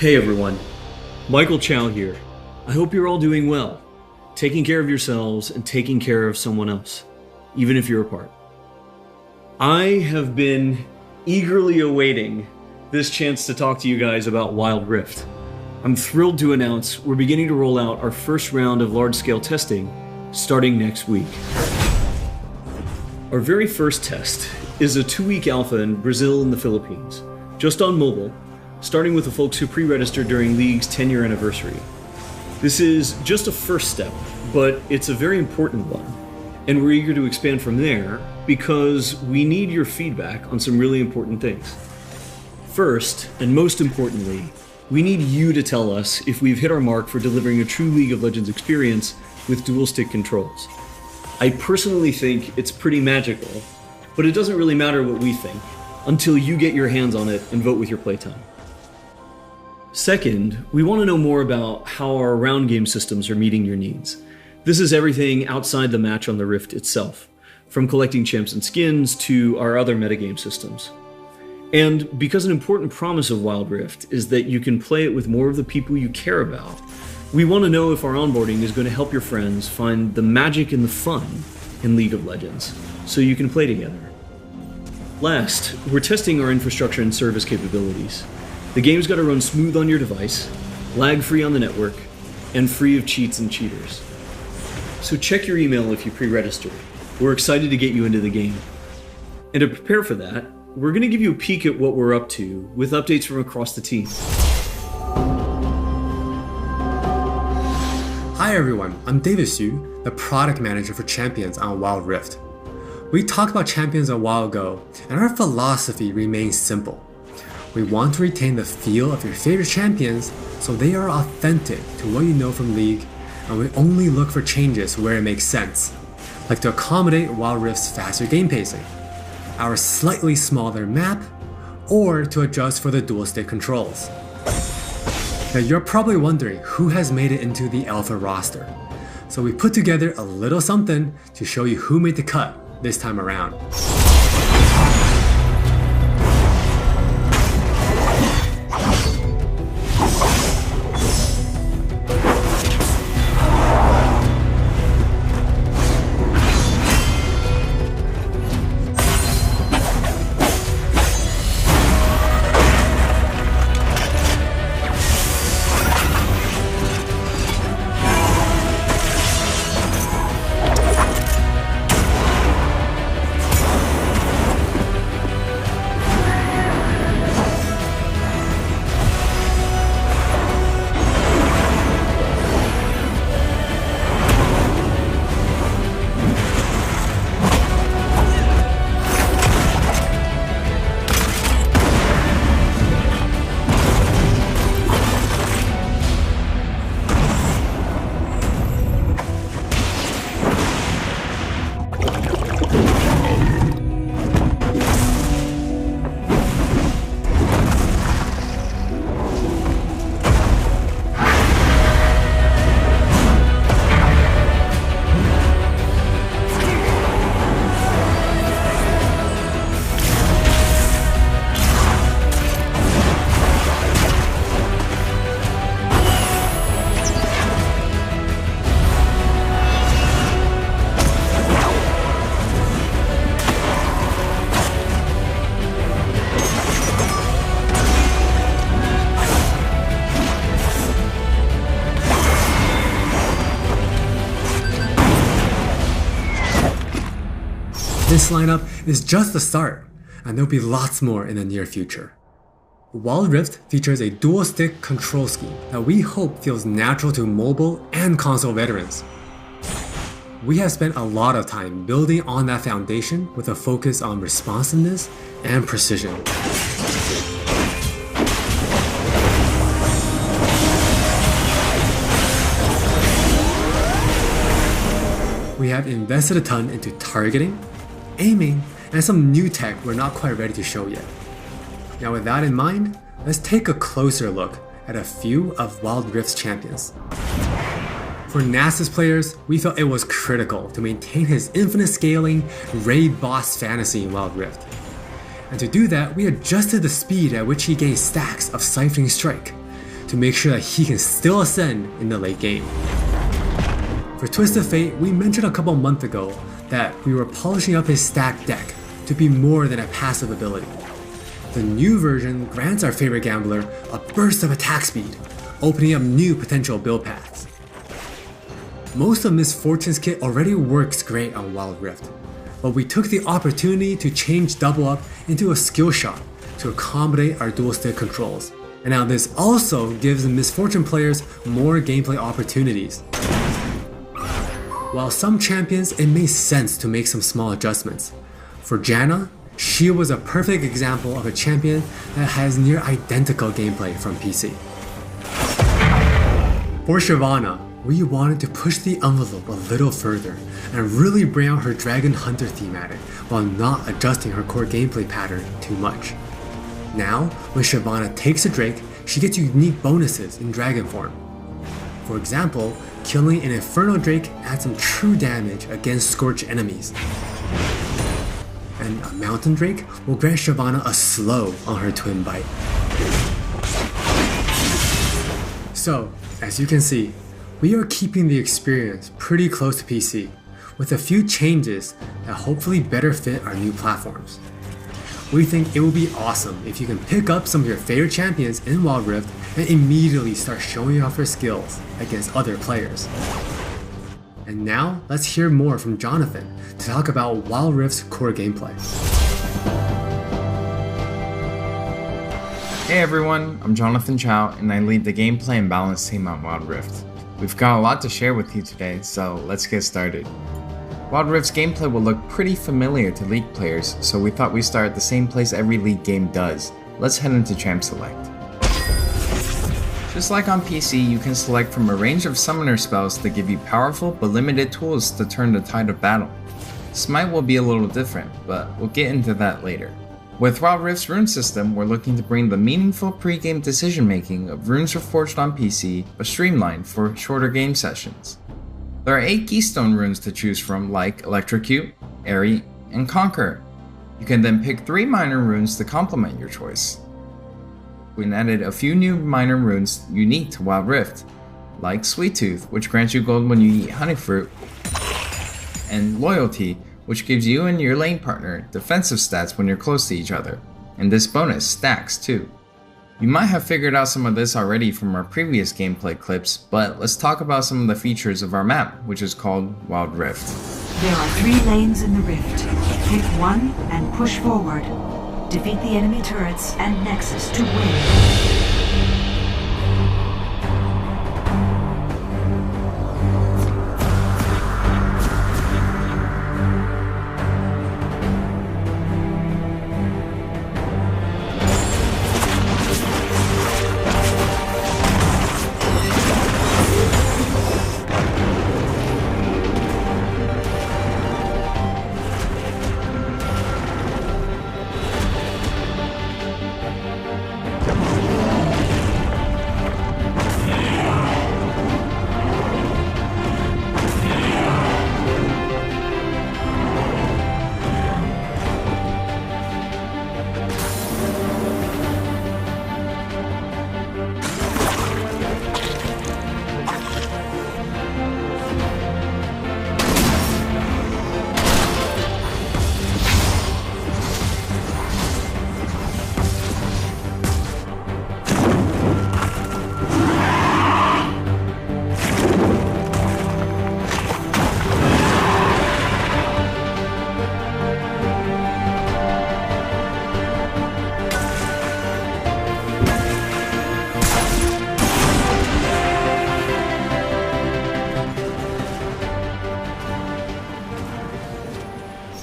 Hey everyone, Michael Chow here. I hope you're all doing well, taking care of yourselves and taking care of someone else, even if you're apart. I have been eagerly awaiting this chance to talk to you guys about Wild Rift. I'm thrilled to announce we're beginning to roll out our first round of large-scale testing starting next week. Our very first test is a 2-week alpha in Brazil and the Philippines, just on mobile, starting with the folks who pre-registered during League's 10-year anniversary. This is just a first step, but it's a very important one, and we're eager to expand from there because we need your feedback on some really important things. First, and most importantly, we need you to tell us if we've hit our mark for delivering a true League of Legends experience with dual-stick controls. I personally think it's pretty magical, but it doesn't really matter what we think until you get your hands on it and vote with your playtime. Second, we want to know more about how our round game systems are meeting your needs. This is everything outside the match on the Rift itself, from collecting champs and skins to our other metagame systems. And because an important promise of Wild Rift is that you can play it with more of the people you care about, we want to know if our onboarding is going to help your friends find the magic and the fun in League of Legends, so you can play together. Last, we're testing our infrastructure and service capabilities. The game's got to run smooth on your device, lag-free on the network, and free of cheats and cheaters. So check your email if you pre-registered. We're excited to get you into the game. And to prepare for that, we're going to give you a peek at what we're up to with updates from across the team. Hi everyone, I'm David Xu, the product manager for Champions on Wild Rift. We talked about Champions a while ago, and our philosophy remains simple. We want to retain the feel of your favorite champions so they are authentic to what you know from League, and we only look for changes where it makes sense, like to accommodate Wild Rift's faster game pacing, our slightly smaller map, or to adjust for the dual stick controls. Now you're probably wondering who has made it into the alpha roster, so we put together a little something to show you who made the cut this time around. This lineup is just the start, and there'll be lots more in the near future. Wild Rift features a dual-stick control scheme that we hope feels natural to mobile and console veterans. We have spent a lot of time building on that foundation with a focus on responsiveness and precision. We have invested a ton into targeting, aiming, and some new tech we're not quite ready to show yet. Now with that in mind, let's take a closer look at a few of Wild Rift's champions. For Nasus players, we felt it was critical to maintain his infinite scaling raid boss fantasy in Wild Rift. And to do that, we adjusted the speed at which he gained stacks of Siphoning Strike, to make sure that he can still ascend in the late game. For Twisted Fate, we mentioned a couple months ago that we were polishing up his stacked deck to be more than a passive ability. The new version grants our favorite gambler a burst of attack speed, opening up new potential build paths. Most of Miss Fortune's kit already works great on Wild Rift, but we took the opportunity to change Double Up into a skill shot to accommodate our dual stick controls. And now this also gives the Miss Fortune players more gameplay opportunities. While some champions, it made sense to make some small adjustments. For Janna, she was a perfect example of a champion that has near identical gameplay from PC. For Shyvana, we wanted to push the envelope a little further and really bring out her Dragon Hunter thematic while not adjusting her core gameplay pattern too much. Now, when Shyvana takes a Drake, she gets unique bonuses in Dragon form. For example, killing an Inferno Drake adds some true damage against Scorch enemies. And a Mountain Drake will grant Shyvana a slow on her Twin Bite. So, as you can see, we are keeping the experience pretty close to PC, with a few changes that hopefully better fit our new platforms. We think it will be awesome if you can pick up some of your favorite champions in Wild Rift and immediately start showing off your skills against other players. And now, let's hear more from Jonathan to talk about Wild Rift's core gameplay. Hey everyone, I'm Jonathan Chow and I lead the gameplay and balance team on Wild Rift. We've got a lot to share with you today, so let's get started. Wild Rift's gameplay will look pretty familiar to League players, so we thought we'd start at the same place every League game does. Let's head into Champ Select. Just like on PC, you can select from a range of summoner spells that give you powerful but limited tools to turn the tide of battle. Smite will be a little different, but we'll get into that later. With Wild Rift's rune system, we're looking to bring the meaningful pre-game decision making of runes reforged on PC, but streamlined for shorter game sessions. There are 8 keystone runes to choose from, like Electrocute, Airy, and Conquer. You can then pick 3 minor runes to complement your choice. We added a few new minor runes unique to Wild Rift, like Sweet Tooth, which grants you gold when you eat honey fruit, and Loyalty, which gives you and your lane partner defensive stats when you're close to each other, and this bonus stacks too. You might have figured out some of this already from our previous gameplay clips, but let's talk about some of the features of our map, which is called Wild Rift. There are 3 lanes in the rift. Pick one and push forward. Defeat the enemy turrets and Nexus to win.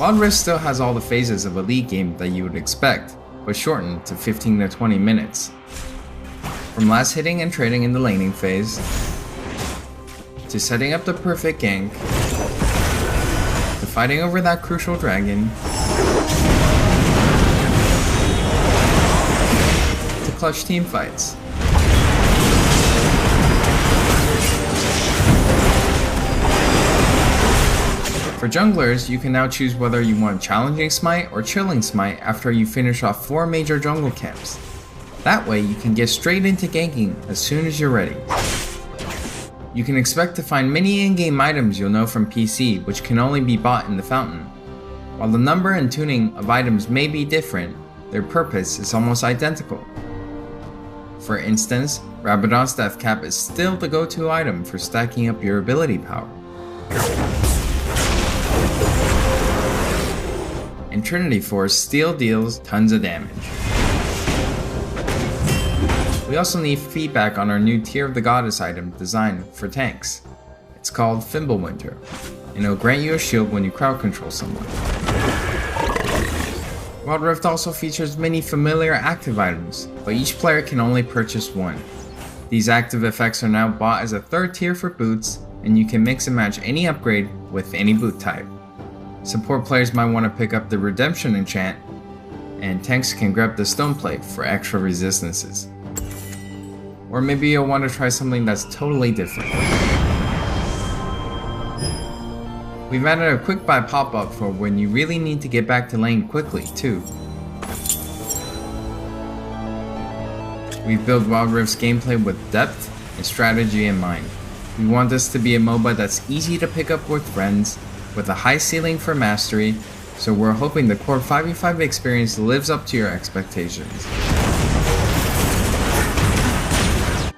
Wild Rift still has all the phases of a League game that you would expect, but shortened to 15 to 20 minutes. From last hitting and trading in the laning phase, to setting up the perfect gank, to fighting over that crucial dragon, to clutch team fights. For junglers, you can now choose whether you want Challenging Smite or Chilling Smite after you finish off 4 major jungle camps. That way you can get straight into ganking as soon as you're ready. You can expect to find many in-game items you'll know from PC, which can only be bought in the fountain. While the number and tuning of items may be different, their purpose is almost identical. For instance, Rabadon's Death Cap is still the go-to item for stacking up your ability power. And Trinity Force still deals tons of damage. We also need feedback on our new Tear of the Goddess item designed for tanks. It's called Fimbulwinter, and it'll grant you a shield when you crowd control someone. Wild Rift also features many familiar active items, but each player can only purchase one. These active effects are now bought as a third tier for boots, and you can mix and match any upgrade with any boot type. Support players might want to pick up the Redemption enchant, and tanks can grab the Stone Plate for extra resistances. Or maybe you'll want to try something that's totally different. We've added a quick buy pop-up for when you really need to get back to lane quickly too. We've built Wild Rift's gameplay with depth and strategy in mind. We want this to be a MOBA that's easy to pick up with friends, with a high ceiling for mastery, so we're hoping the core 5v5 experience lives up to your expectations.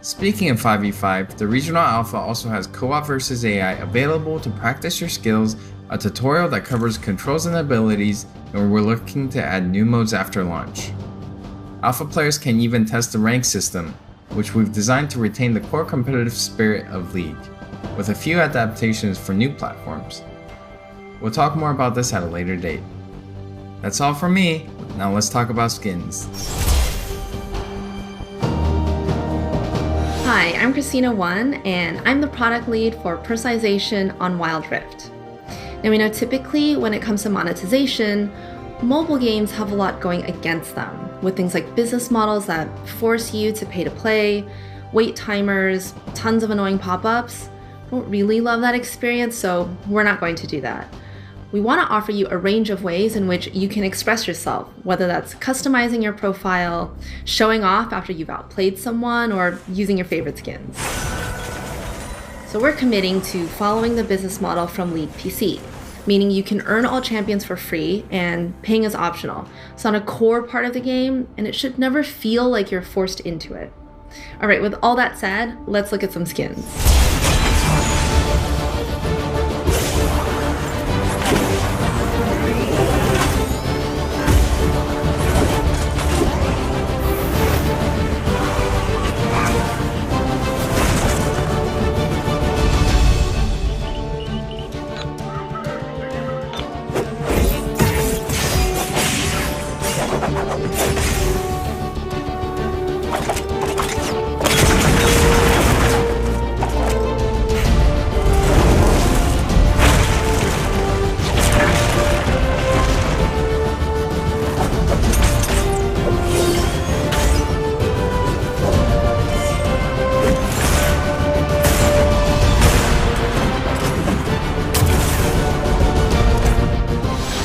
Speaking of 5v5, the Regional Alpha also has co-op versus AI available to practice your skills, a tutorial that covers controls and abilities, and we're looking to add new modes after launch. Alpha players can even test the rank system, which we've designed to retain the core competitive spirit of League, with a few adaptations for new platforms. We'll talk more about this at a later date. That's all from me, now let's talk about skins. Hi, I'm Christina1, and I'm the product lead for personalization on Wild Rift. Now we know typically when it comes to monetization, mobile games have a lot going against them, with things like business models that force you to pay to play, wait timers, tons of annoying pop-ups. I don't really love that experience, so we're not going to do that. We want to offer you a range of ways in which you can express yourself, whether that's customizing your profile, showing off after you've outplayed someone, or using your favorite skins. So we're committing to following the business model from League PC, meaning you can earn all champions for free and paying is optional. It's not a core part of the game, and it should never feel like you're forced into it. All right, with all that said, let's look at some skins.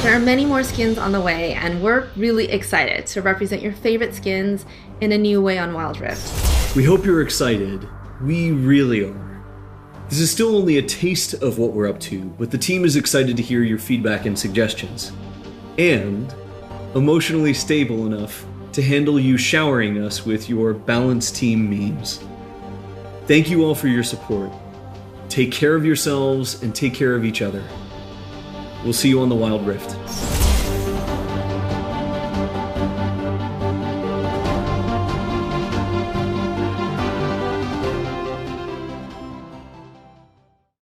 There are many more skins on the way, and we're really excited to represent your favorite skins in a new way on Wild Rift. We hope you're excited. We really are. This is still only a taste of what we're up to, but the team is excited to hear your feedback and suggestions. And emotionally stable enough to handle you showering us with your balanced team memes. Thank you all for your support. Take care of yourselves and take care of each other. We'll see you on the Wild Rift.